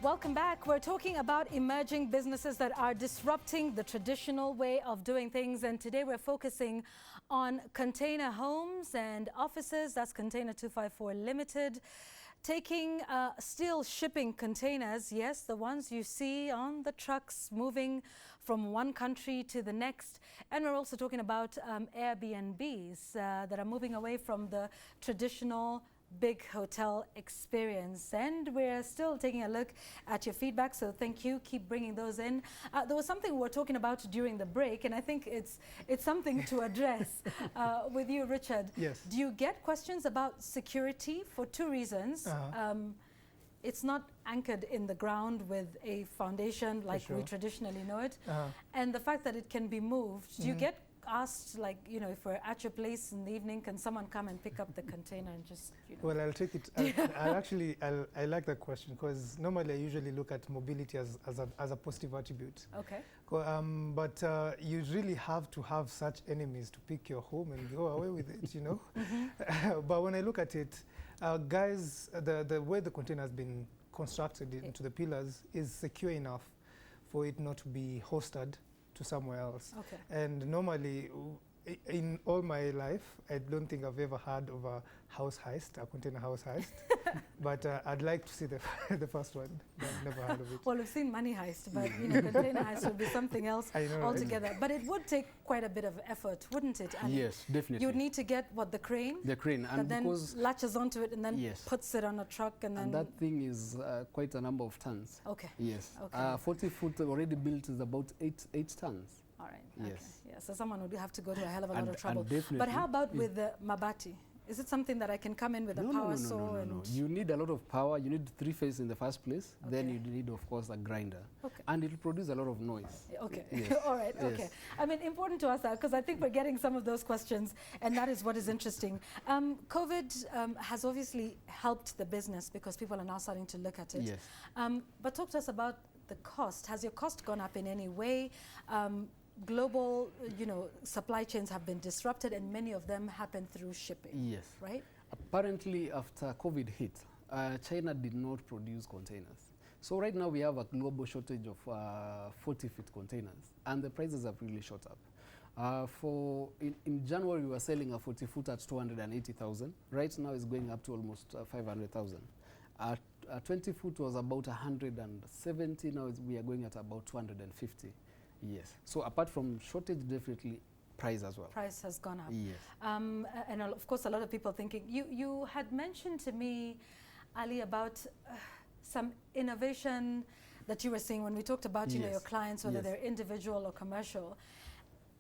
Welcome back. We're talking about emerging businesses that are disrupting the traditional way of doing things. And today we're focusing on container homes and offices. That's Container 254 Limited. Taking steel shipping containers, yes, the ones you see on the trucks moving from one country to the next. And we're also talking about Airbnbs that are moving away from the traditional big hotel experience. And we're still taking a look at your feedback, so thank you. Keep bringing those in. There was something we were talking about during the break, and I think it's something to address with you, Richard. Yes. Do you get questions about security for two reasons? It's not anchored in the ground with a foundation like we traditionally know it, and the fact that it can be moved. Do you get asked, like, you know, if we're at your place in the evening, can someone come and pick up the container and just, you know? Well, I'll take it. I like that question, because normally I usually look at mobility as a positive attribute. Okay. But you really have to have such enemies to pick your home and go away with it, you know? But when I look at it, guys, the way the container has been constructed into the pillars is secure enough for it not to be hosted to somewhere else. Okay. And normally, in all my life, I don't think I've ever heard of a house heist, a container house heist. But I'd like to see the first one. I've never heard of it. Well, we've seen money heist, but you know, container heist would be something else altogether. Right? But it would take quite a bit of effort, wouldn't it? And yes, definitely. You would need to get what, the crane? The crane, and that then latches onto it and then puts it on a truck, and then that thing is quite a number of tons. Okay. Yes. Okay. 40 foot already built is about 8 tons. All right. Yes. Okay. Yeah. So someone would have to go to a hell of a lot of trouble. Definitely. But how about with the mabati? Is it something that I can come in with a power saw? No. You need a lot of power. You need 3 phases in the first place. Okay. Then you need, of course, a grinder. Okay. And it will produce a lot of noise. Okay. Yes. All right. Yes. Okay. I mean, important to ask that, because I think we're getting some of those questions, and that is what is interesting. COVID has obviously helped the business because people are now starting to look at it. Yes. But talk to us about the cost. Has your cost gone up in any way? Global, you know, supply chains have been disrupted, and many of them happen through shipping. Yes. Right? Apparently, after COVID hit, China did not produce containers. So right now we have a global shortage of 40-foot containers, and the prices have really shot up. In January, we were selling a 40-foot at 280,000. Right now it's going up to almost 500,000. A 20-foot was about 170. Now we are going at about 250. Yes. So apart from shortage, definitely price as well. Price has gone up. Yes. And of course, a lot of people thinking, you had mentioned to me, Ali, about some innovation that you were seeing when we talked about, you know, your clients, whether they're individual or commercial.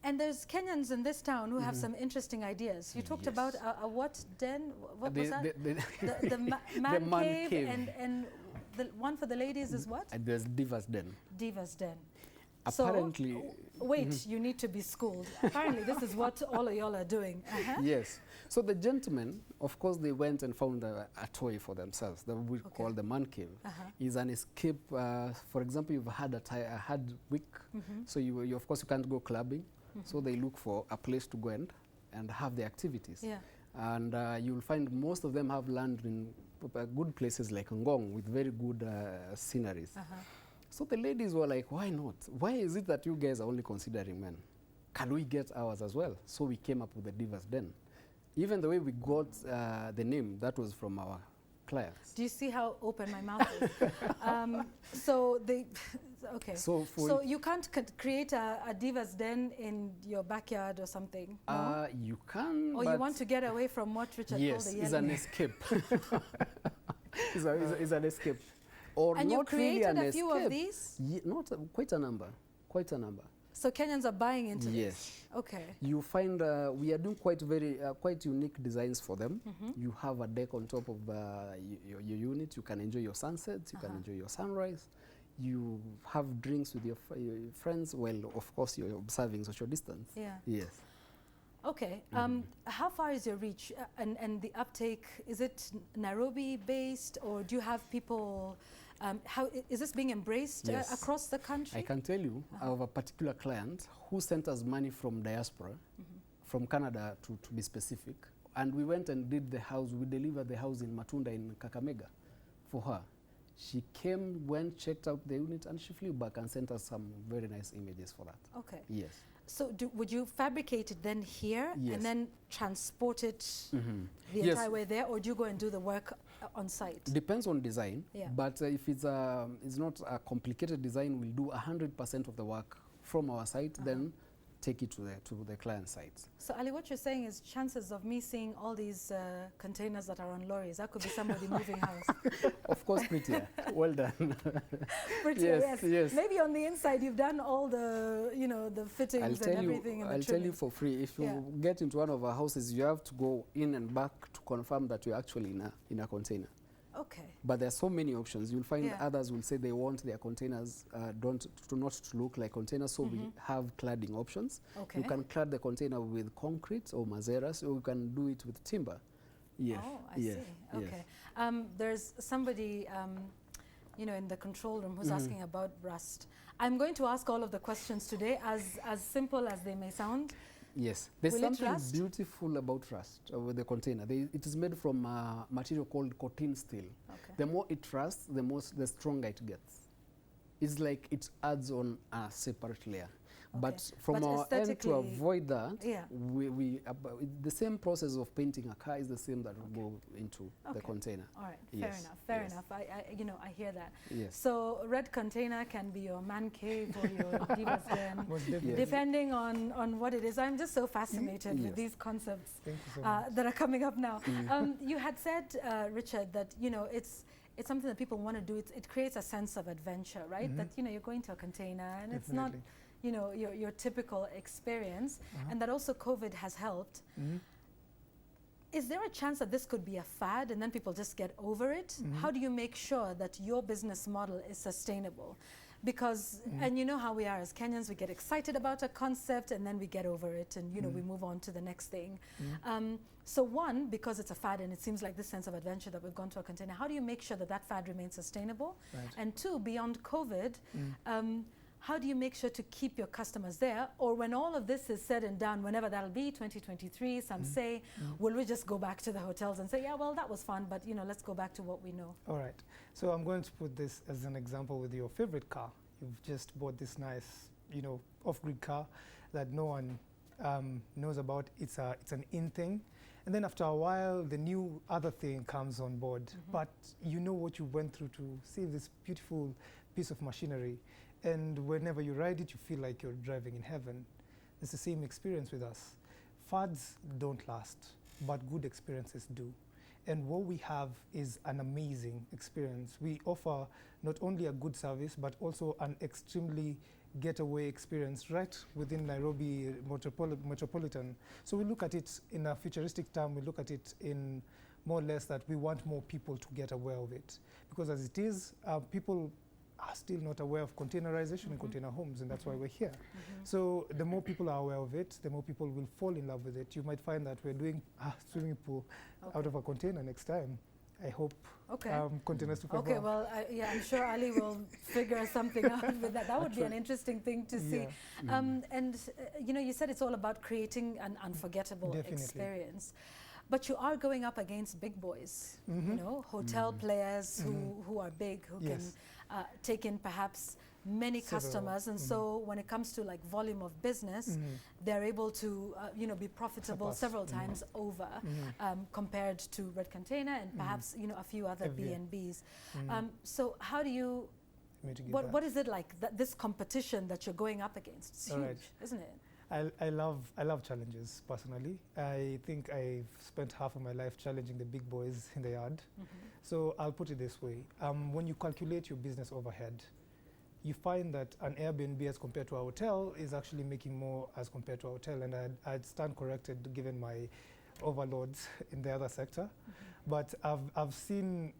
And there's Kenyans in this town who have some interesting ideas. You talked about a what den? What was that? The man cave. And the one for the ladies is what? And there's Divas Den. Divas Den. Apparently, so, wait, you need to be schooled. Apparently, this is what all of y'all are doing. Yes. So the gentlemen, of course, they went and found a toy for themselves that we call the man cave. Is an escape. For example, you've had a hard week, so you of course you can't go clubbing. So they look for a place to go and have the activities. Yeah. And you'll find most of them have land in good places like Ngong with very good sceneries. So the ladies were like, why not? Why is it that you guys are only considering men? Can we get ours as well? So we came up with the Divas Den. Even the way we got the name, that was from our clients. Do you see how open my mouth is? So they, okay. So you can't create a Divas Den in your backyard or something? No? You can. Or you want to get away from what Richard called the yelling? Yes, it's an escape. It's an escape. Or and you created a few of these? Not quite a number. Quite a number. So Kenyans are buying into this? Yes. Okay. You find we are doing quite unique designs for them. You have a deck on top of your unit. You can enjoy your sunsets. You can enjoy your sunrise. You have drinks with your friends. Well, of course, you're observing social distance. Yeah. Yes. Okay. How far is your reach and the uptake? Is it Nairobi based, or do you have people? How is this being embraced across the country? I can tell you, I have a particular client who sent us money from diaspora, from Canada to be specific, and we went and did the house. We delivered the house in Matunda in Kakamega for her. She came, went, checked out the unit, and she flew back and sent us some very nice images for that. Okay. Yes. So would you fabricate it then here Yes. and then transport it the Yes. entire way there, or do you go and do the work on site? Depends on design, Yeah. but if it's not a complicated design, we'll do 100% of the work from our site, then take it to the client site. So Ali, what you're saying is chances of me seeing all these containers that are on lorries, that could be somebody moving house. Of course, prettier. Well done. Prettier, Yes, yes. yes. Maybe on the inside you've done all the, you know, the fittings and everything. And the I'll tell you trimmings. for free. If you Yeah. get into one of our houses, you have to go in and back to confirm that you're actually in a container. Okay. But there are so many options. You'll find Yeah. others will say they want their containers not to look like containers, so we have cladding options. Okay. You can clad the container with concrete or mazeras, or you can do it with timber. Yes. Oh, I yes. see. Yes. Okay. There's somebody, you know, in the control room who's asking about rust. I'm going to ask all of the questions today, as simple as they may sound. Yes, there's Will it something rust? beautiful about rust with the container. It is made from a material called cotton steel. Okay. The more it rusts, the stronger it gets. It's like it adds on a separate layer. But from But our end, to aesthetically, avoid that, yeah. the same process of painting a car is the same that will go into the container. All right, Yes, fair yes. enough. I hear that. Yes. So red container can be your man cave or your Divas den, Most definitely. Yes. depending on what it is. I'm just so fascinated with Yes. these concepts Thank you so much. that are coming up now. You had said, Richard, that you know it's something that people want to do. It creates a sense of adventure, right? That you know you're going to a container and it's not, Definitely. you know, your typical experience, and that also COVID has helped. Is there a chance that this could be a fad and then people just get over it? How do you make sure that your business model is sustainable? Because, and you know how we are as Kenyans, we get excited about a concept and then we get over it and, you know, we move on to the next thing. So one, because it's a fad and it seems like this sense of adventure that we've gone to a container, how do you make sure that that fad remains sustainable? Right. And two, beyond COVID, how do you make sure to keep your customers there? Or when all of this is said and done, whenever that'll be, 2023, some say, will we just go back to the hotels and say, yeah, well, that was fun, but you know, let's go back to what we know. All right. So I'm going to put this as an example with your favorite car. You've just bought this nice, you know, off-grid car that no one knows about. It's an in thing. And then after a while, the new other thing comes on board. But you know what you went through to save this beautiful piece of machinery. And whenever you ride it, you feel like you're driving in heaven. It's the same experience with us. Fads don't last, but good experiences do. And what we have is an amazing experience. We offer not only a good service, but also an extremely getaway experience right within Nairobi metropolitan. So we look at it in a futuristic term, we look at it in more or less that we want more people to get aware of it. Because as it is, people are still not aware of containerization and container homes, and that's why we're here. So the more people are aware of it, the more people will fall in love with it. You might find that we're doing a swimming pool out of a container next time. I hope containers to Okay, well, yeah, I'm sure Ali will figure something out with that. That would be an interesting thing to see. And, you know, you said it's all about creating an unforgettable experience. But you are going up against big boys, you know, hotel players who are big, who can take in perhaps many customers. And so when it comes to like volume of business, they're able to, you know, be profitable several times over compared to Red Container and perhaps, you know, a few other B&Bs. So how do you, what is it like, this competition that you're going up against? It's huge, isn't it? I love challenges personally. I think I've spent half of my life challenging the big boys in the yard. So I'll put it this way. When you calculate your business overhead, you find that an Airbnb as compared to a hotel is actually making more as compared to a hotel. And I'd stand corrected given my overloads in the other sector. But I've seen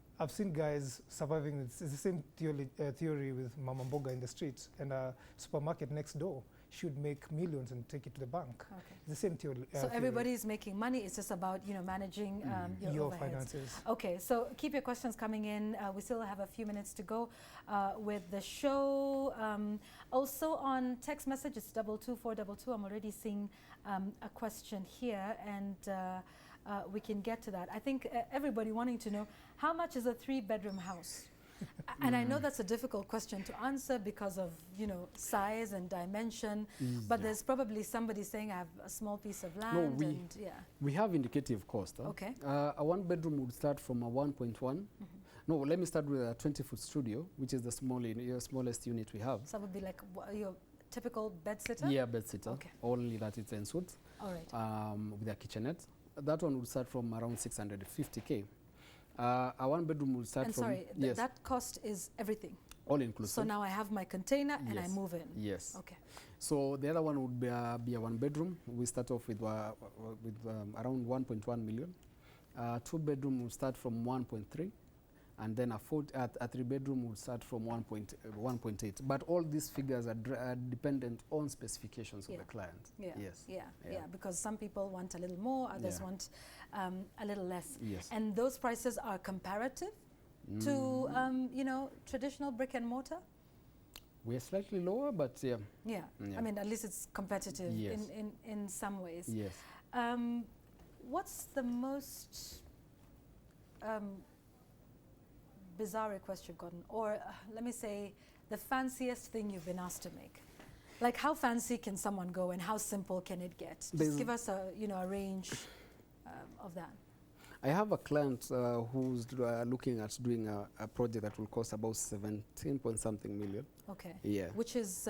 guys surviving. It's the same theory with Mama Mboga in the street, and a supermarket next door should make millions and take it to the bank. It's the same theory. So everybody's making money. It's just about, you know, managing your overheads. Finances. Okay, so keep your questions coming in. We still have a few minutes to go with the show. Also on text message, it's 22422. I'm already seeing a question here, and we can get to that. I think everybody wanting to know, how much is a 3-bedroom house? And I know that's a difficult question to answer because of, you know, size and dimension, but there's probably somebody saying I have a small piece of land and we have indicative cost. Okay. A one bedroom would start from a 1.1. No, let me start with a 20-foot studio, which is the smallest unit we have. So that would be like your typical bed sitter? Yeah, bed sitter. Okay. Only that it's en suite. All right. With a kitchenette. That one would start from around 650K. A one bedroom would start from... sorry, that cost is everything? All inclusive. So now I have my container and I move in? Yes. Okay. So the other one would be a one bedroom. We start off with around 1.1 million. Two bedroom will start from 1.3. And then a three bedroom will start from 1.8. But all these figures are dependent on specifications of the client. Yeah, because some people want a little more, others want a little less. Yes. And those prices are comparative to, you know, traditional brick and mortar? We're slightly lower, but yeah. I mean, at least it's competitive in some ways. Yes. What's the most bizarre request you've gotten, or let me say the fanciest thing you've been asked to make? Like, how fancy can someone go and how simple can it get? Just give us a, you know, a range of that. I have a client who's looking at doing a project that will cost about 17 point something million. Okay. Yeah. Which is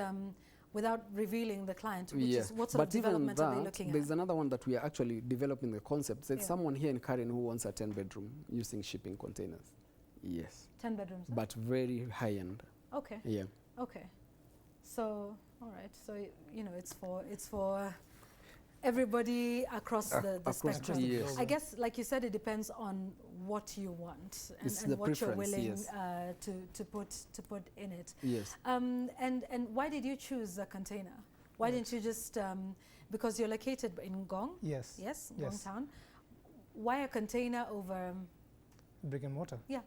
without revealing the client, which is what sort of development are they looking at? There's another one that we are actually developing the concept. There's someone here in Karen who wants a 10 bedroom using shipping containers. Yes. 10 bedrooms. But very high end. Okay. Yeah. Okay. So, all right. So, you know, it's for everybody across the spectrum. Yes. I guess, like you said, it depends on what you want and what you're willing to put in it. Yes. And why did you choose a container? Why didn't you just because you're located in Ngong? Yes. Yes, Ngong town. Why a container over brick and mortar? Yeah.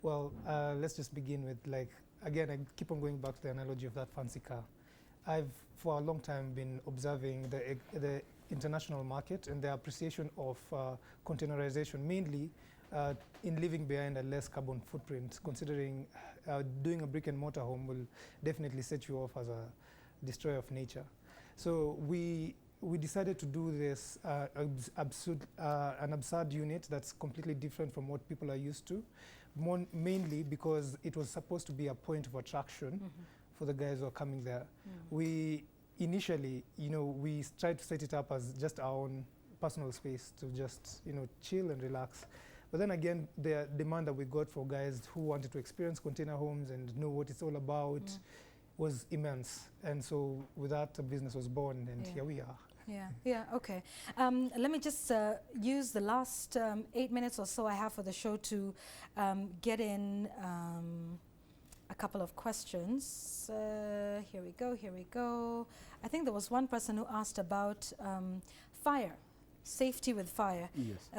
Well, let's just begin with, like, again, I keep on going back to the analogy of that fancy car. I've, for a long time, been observing the international market and the appreciation of containerization, mainly in leaving behind a less carbon footprint, considering doing a brick and mortar home will definitely set you off as a destroyer of nature. So we decided to do this an absurd unit that's completely different from what people are used to, mainly because it was supposed to be a point of attraction for the guys who are coming there. We initially, you know, we tried to set it up as just our own personal space to just, you know, chill and relax. But then again, the demand that we got for guys who wanted to experience container homes and know what it's all about was immense. And so with that, a business was born, and here we are. Yeah, okay. Let me just use the last 8 minutes or so I have for the show to get in a couple of questions. Here we go. I think there was one person who asked about fire, safety with fire. Yes.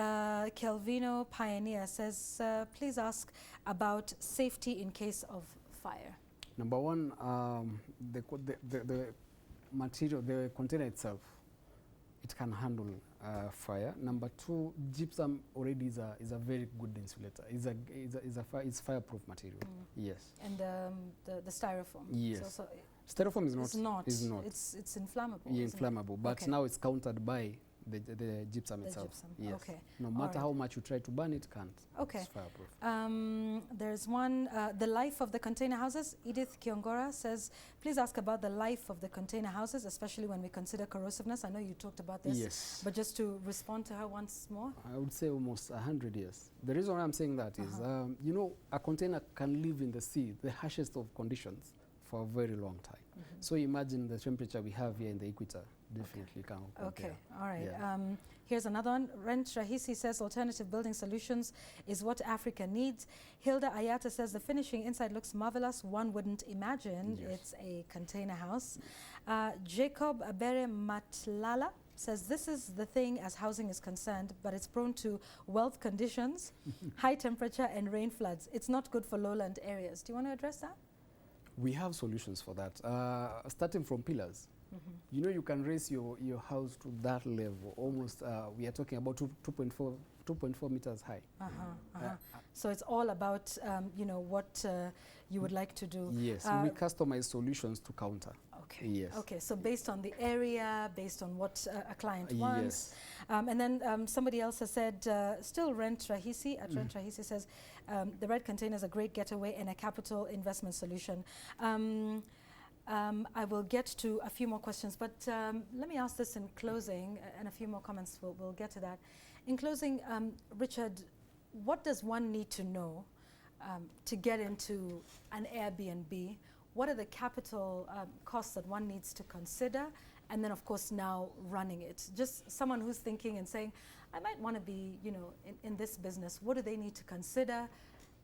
Kelvino Pioneer says, please ask about safety in case of fire. Number one, the material, the container itself, it can handle fire. Number two, gypsum already is a very good insulator. It's fireproof material. Yes. And the styrofoam. Yes. Styrofoam is not. It's inflammable. Yeah, inflammable. But now it's countered by the gypsum itself. Yes. Okay. No matter how much you try to burn it, can't. Okay. It's fireproof. There's one, the life of the container houses. Edith Kiongora says, please ask about the life of the container houses, especially when we consider corrosiveness. I know you talked about this. Yes. But just to respond to her once more. I would say almost 100 years. The reason why I'm saying that is, you know, a container can live in the sea, the harshest of conditions, for a very long time. So imagine the temperature we have here in the equator. Definitely can compare. Okay, all right. Yeah. Here's another one. Rent Rahisi says alternative building solutions is what Africa needs. Hilda Ayata says the finishing inside looks marvelous. One wouldn't imagine it's a container house. Jacob Abere Matlala says this is the thing as housing is concerned, but it's prone to wealth conditions, high temperature and rain floods. It's not good for lowland areas. Do you want to address that? We have solutions for that. Starting from pillars. You know, you can raise your house to that level. Almost, we are talking about 2.4 meters high. So it's all about, you know, what you would like to do. Yes, we customize solutions to counter. Okay. Yes. Okay, so based on the area, based on what a client wants. And then somebody else has said, still Rent Rahisi, at Rent Rahisi says, the red container is a great getaway and a capital investment solution. I will get to a few more questions, but let me ask this in closing, and a few more comments, we'll get to that. In closing, Richard, what does one need to know to get into an Airbnb? What are the capital costs that one needs to consider? And then, of course, now running it. Just someone who's thinking and saying, I might want to be, you know, in this business. What do they need to consider?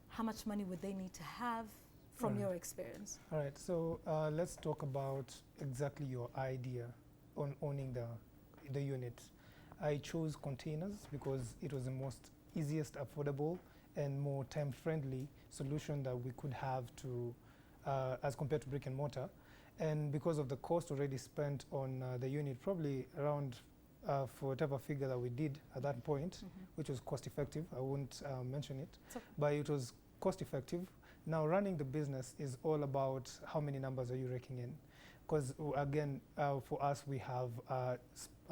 How much money would they need to have from your experience? All right, so let's talk about exactly your idea on owning the unit. I chose containers because it was the most easiest, affordable, and more time-friendly solution that we could have to, as compared to brick and mortar. And because of the cost already spent on the unit, probably around, for whatever figure that we did at that point, which was cost-effective, I won't mention it, but it was cost-effective. Now, running the business is all about how many numbers are you raking in. Because again, for us, we have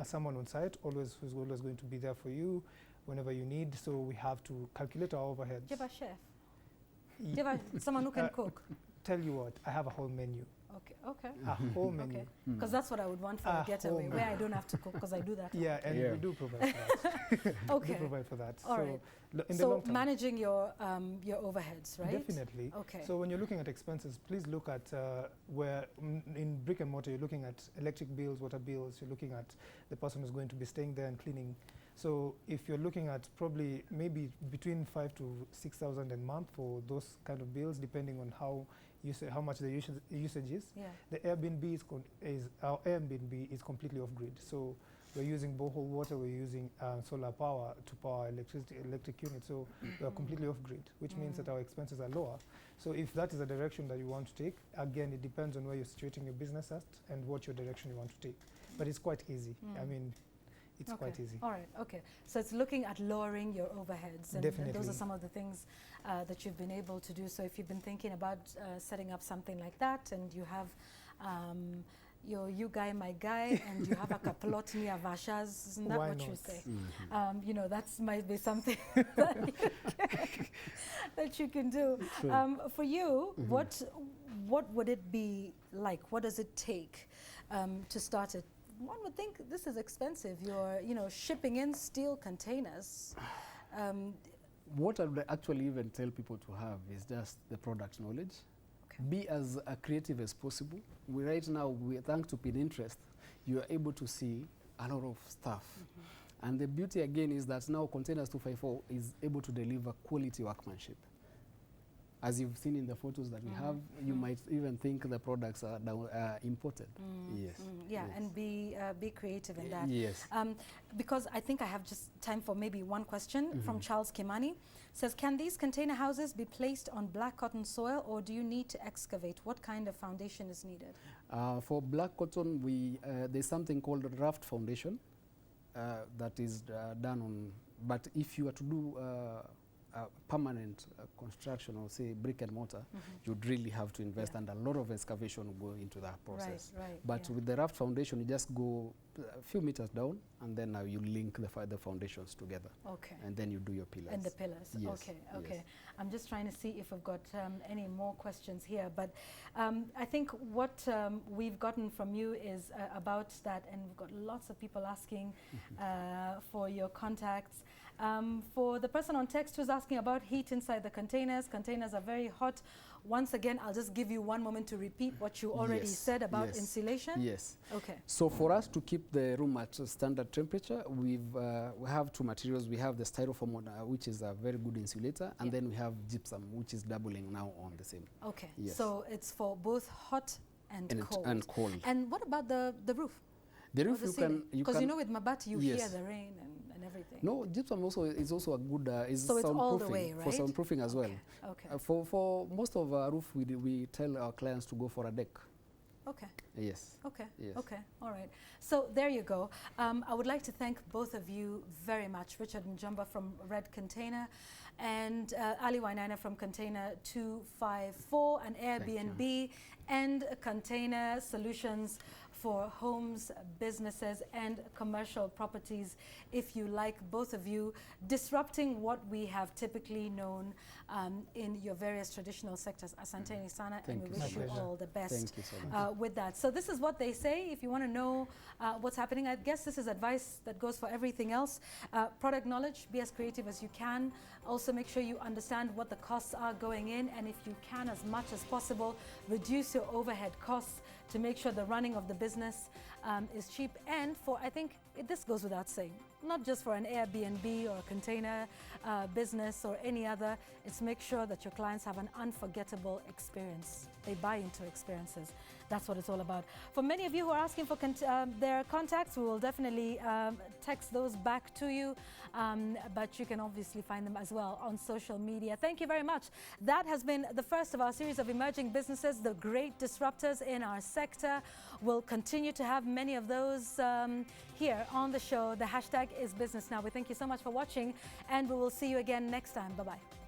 someone on site who's always going to be there for you whenever you need. So we have to calculate our overheads. Do you have a chef? Do you have someone who can cook? Tell you what, I have a whole menu. Okay, okay. A whole menu. Okay, because that's what I would want for a getaway, where I don't have to cook, because I do that. Yeah, and we do provide for that. Okay. We do provide for that. All so right. In the So long term, managing your overheads, right? definitely. Okay. So when you're looking at expenses, please look at where in brick and mortar, you're looking at electric bills, water bills, you're looking at the person who's going to be staying there and cleaning. So if you're looking at probably maybe between 5,000 to 6,000 a month for those kind of bills, depending on how much the usage is. Yeah. The Airbnb our Airbnb is completely off grid. So we're using borehole water, we're using solar power to power electric units. So we're completely off grid, which means that our expenses are lower. So if that is a direction that you want to take, again, it depends on where you're situating your business at and what your direction you want to take. But it's quite easy. I mean, it's quite easy. All right, okay. So it's looking at lowering your overheads. And those are some of the things that you've been able to do. So if you've been thinking about setting up something like that, and you have you guy, my guy, and you have a plot near Vashas, isn't that what you say? You know, that might be something that you can do. For you, what would it be like? What does it take to start it? One would think this is expensive. You're, you know, shipping in steel containers. What I would actually even tell people to have is just the product knowledge. Be as creative as possible. Right now, thanks to Pinterest, you are able to see a lot of stuff. And the beauty again is that now Containers 254 is able to deliver quality workmanship. As you've seen in the photos that we have, you might even think the products are imported. Yes. Yeah, yes. And be creative in that. Yes. Because I think I have just time for maybe one question from Charles Kimani. Says, can these container houses be placed on black cotton soil, or do you need to excavate? What kind of foundation is needed? For black cotton, there's something called a raft foundation that is done on. But if you are to do permanent construction, or say brick and mortar, you'd really have to invest, and a lot of excavation will go into that process. Right, but with the raft foundation, you just go a few meters down, and then now you link the foundations together. Okay. And then you do your pillars. And the pillars. Yes. Okay. Okay. Yes. I'm just trying to see if we've got any more questions here, but I think what we've gotten from you is about that, and we've got lots of people asking for your contacts. For the person on text who's asking about heat inside the containers, containers are very hot. Once again, I'll just give you one moment to repeat what you already said about insulation. Yes. Okay. So for us to keep the room at standard temperature, we have two materials. We have the styrofoam, which is a very good insulator, and then we have gypsum, which is doubling now on the same. Okay. Yes. So it's for both hot and cold. And what about the roof? The roof because you know with mabati you hear the rain and everything. No, gypsum is also a good so it's all the way, right? For soundproofing as well. Okay. For most of our roof, we tell our clients to go for a deck. Okay. Yes. Okay. Yes. Okay. All right. So there you go. I would like to thank both of you very much, Richard Njomba from Red Container and Ali Wainaina from Container 254, an Airbnb and container solutions for homes, businesses, and commercial properties. If you like, both of you, disrupting what we have typically known in your various traditional sectors. Asanteni sana, and we wish you all the best. Thank you so much. With that. So this is what they say. If you want to know what's happening, I guess this is advice that goes for everything else. Product knowledge, be as creative as you can. Also make sure you understand what the costs are going in, and if you can, as much as possible, reduce your overhead costs to make sure the running of the business is cheap. And for, I think this goes without saying, not just for an Airbnb or a container business or any other, it's make sure that your clients have an unforgettable experience. They buy into experiences. That's what it's all about. For many of you who are asking for their contacts, we will definitely text those back to you, but you can obviously find them as well on social media. Thank you very much. That has been the first of our series of emerging businesses, the great disruptors in our sector. We'll continue to have many of those here on the show. The hashtag is Business Now. We thank you so much for watching, and we will see you again next time. Bye-bye.